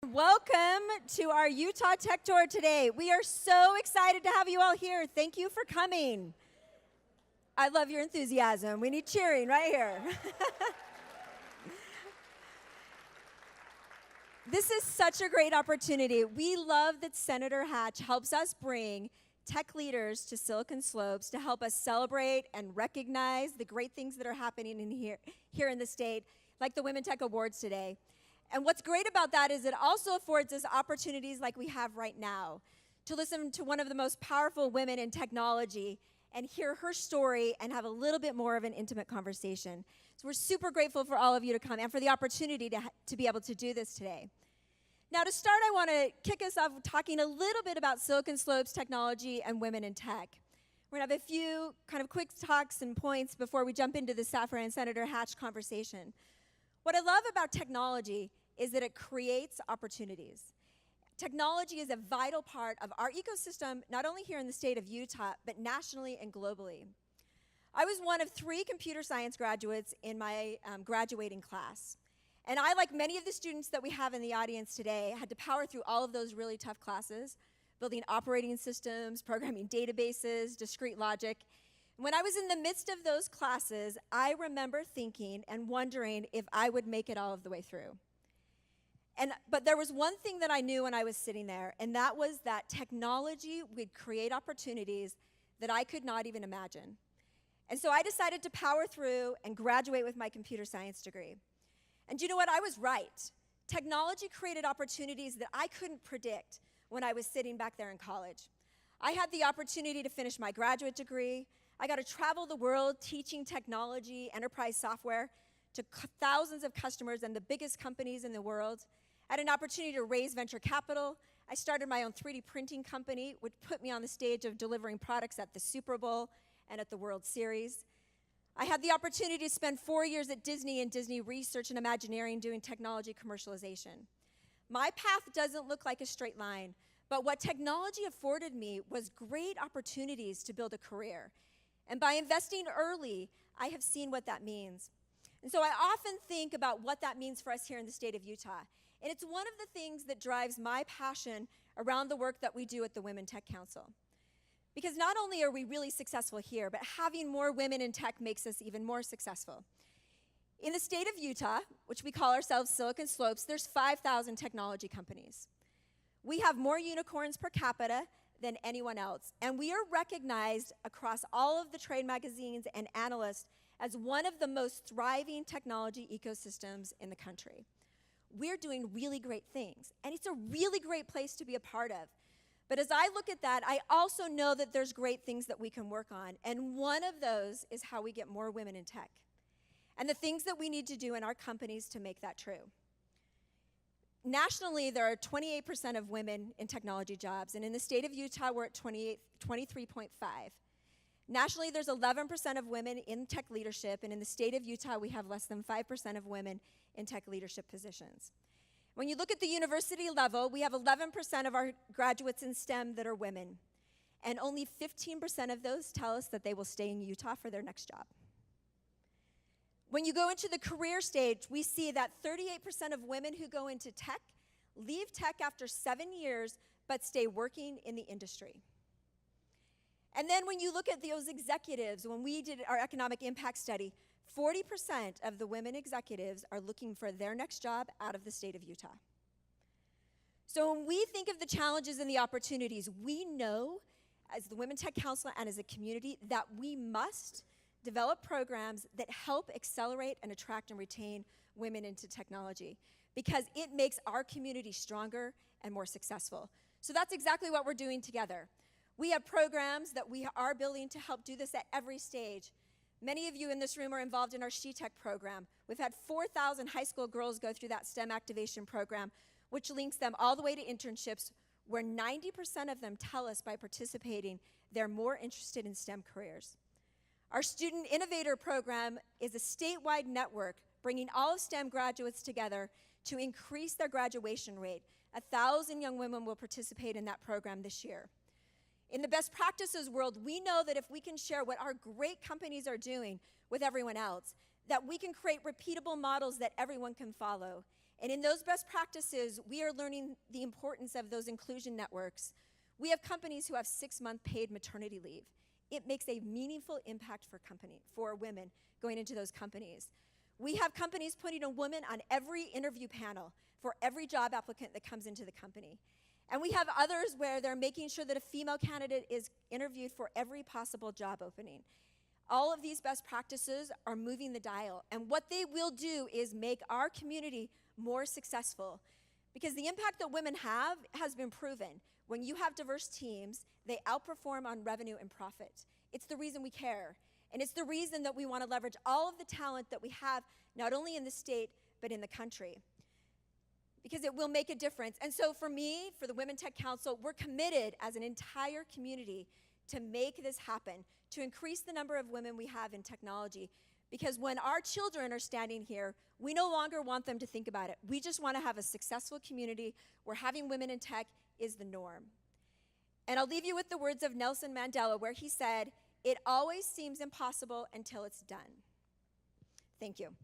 Welcome to our Utah Tech Tour today. We are so excited to have you all here. Thank you for coming. I love your enthusiasm. We need cheering right here. This is such a great opportunity. We love that Senator Hatch helps us bring tech leaders to Silicon Slopes to help us celebrate and recognize the great things that are happening here in the state, like the Women Tech Awards today. And what's great about that is it also affords us opportunities like we have right now to listen to one of the most powerful women in technology and hear her story and have a little bit more of an intimate conversation. So we're super grateful for all of you to come and for the opportunity to be able to do this today. Now to start, I want to kick us off talking a little bit about Silicon Slopes technology and women in tech. We're going to have a few kind of quick talks and points before we jump into the Safran and Senator Hatch conversation. What I love about technology is that it creates opportunities. Technology is a vital part of our ecosystem, not only here in the state of Utah, but nationally and globally. I was one of 3 computer science graduates in my graduating class. And I, like many of the students that we have in the audience today, had to power through all of those really tough classes, building operating systems, programming databases, discrete logic. When I was in the midst of those classes, I remember thinking and wondering if I would make it all of the way through. But there was one thing that I knew when I was sitting there, and that was that technology would create opportunities that I could not even imagine. And so I decided to power through and graduate with my computer science degree. And you know what? I was right. Technology created opportunities that I couldn't predict when I was sitting back there in college. I had the opportunity to finish my graduate degree. I got to travel the world teaching technology, enterprise software to thousands of customers and the biggest companies in the world. I had an opportunity to raise venture capital. I started my own 3D printing company, which put me on the stage of delivering products at the Super Bowl and at the World Series. I had the opportunity to spend 4 years at Disney in Disney Research and Imagineering doing technology commercialization. My path doesn't look like a straight line, but what technology afforded me was great opportunities to build a career. And by investing early, I have seen what that means. And so I often think about what that means for us here in the state of Utah. And it's one of the things that drives my passion around the work that we do at the Women Tech Council. Because not only are we really successful here, but having more women in tech makes us even more successful. In the state of Utah, which we call ourselves Silicon Slopes, there's 5,000 technology companies. We have more unicorns per capita than anyone else. And we are recognized across all of the trade magazines and analysts as one of the most thriving technology ecosystems in the country. We're doing really great things, and it's a really great place to be a part of. But as I look at that, I also know that there's great things that we can work on, and one of those is how we get more women in tech, and the things that we need to do in our companies to make that true. Nationally, there are 28% of women in technology jobs, and in the state of Utah, we're at 23.5. Nationally, there's 11% of women in tech leadership, and in the state of Utah, we have less than 5% of women in tech leadership positions. When you look at the university level, we have 11% of our graduates in STEM that are women, and only 15% of those tell us that they will stay in Utah for their next job. When you go into the career stage, we see that 38% of women who go into tech leave tech after 7 years, but stay working in the industry. And then when you look at those executives, when we did our economic impact study, 40% of the women executives are looking for their next job out of the state of Utah. So when we think of the challenges and the opportunities, we know as the Women Tech Council and as a community that we must develop programs that help accelerate and attract and retain women into technology because it makes our community stronger and more successful. So that's exactly what we're doing together. We have programs that we are building to help do this at every stage. Many of you in this room are involved in our SheTech program. We've had 4,000 high school girls go through that STEM activation program, which links them all the way to internships, where 90% of them tell us by participating they're more interested in STEM careers. Our Student Innovator program is a statewide network bringing all of STEM graduates together to increase their graduation rate. 1,000 young women will participate in that program this year. In the best practices world, we know that if we can share what our great companies are doing with everyone else, that we can create repeatable models that everyone can follow. And in those best practices, we are learning the importance of those inclusion networks. We have companies who have 6-month paid maternity leave. It makes a meaningful impact for women going into those companies. We have companies putting a woman on every interview panel for every job applicant that comes into the company. And we have others where they're making sure that a female candidate is interviewed for every possible job opening. All of these best practices are moving the dial. And what they will do is make our community more successful. Because the impact that women have has been proven. When you have diverse teams, they outperform on revenue and profit. It's the reason we care. And it's the reason that we want to leverage all of the talent that we have, not only in the state, but in the country. Because it will make a difference. And so for me, for the Women Tech Council, we're committed as an entire community to make this happen, to increase the number of women we have in technology. Because when our children are standing here, we no longer want them to think about it. We just want to have a successful community where having women in tech is the norm. And I'll leave you with the words of Nelson Mandela, where he said, "It always seems impossible until it's done." Thank you.